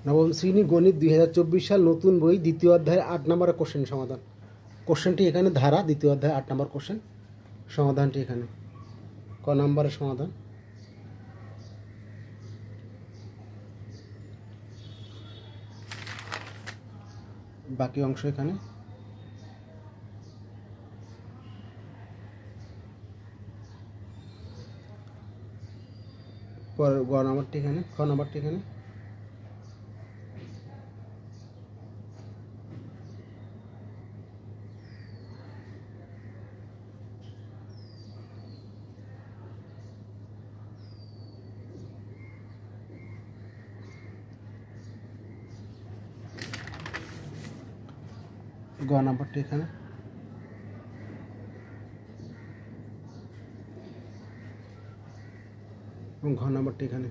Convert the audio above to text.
নবম শ্রেণী গণিত 2024 সাল নতুন বই দ্বিতীয় অধ্যায়ের 8 নম্বরের কোশ্চেন সমাধান। কোশ্চেনটি এখানে ধারা দ্বিতীয় অধ্যায় 8 নম্বর কোশ্চেন, সমাধানটি এখানে ক নম্বরের সমাধান। বাকি অংশ এখানে। গ নম্বরটি এখানে, খ নম্বরটি এখানে। গ নম্বরটি এখানে। এবং ঘ নম্বরটি এখানে।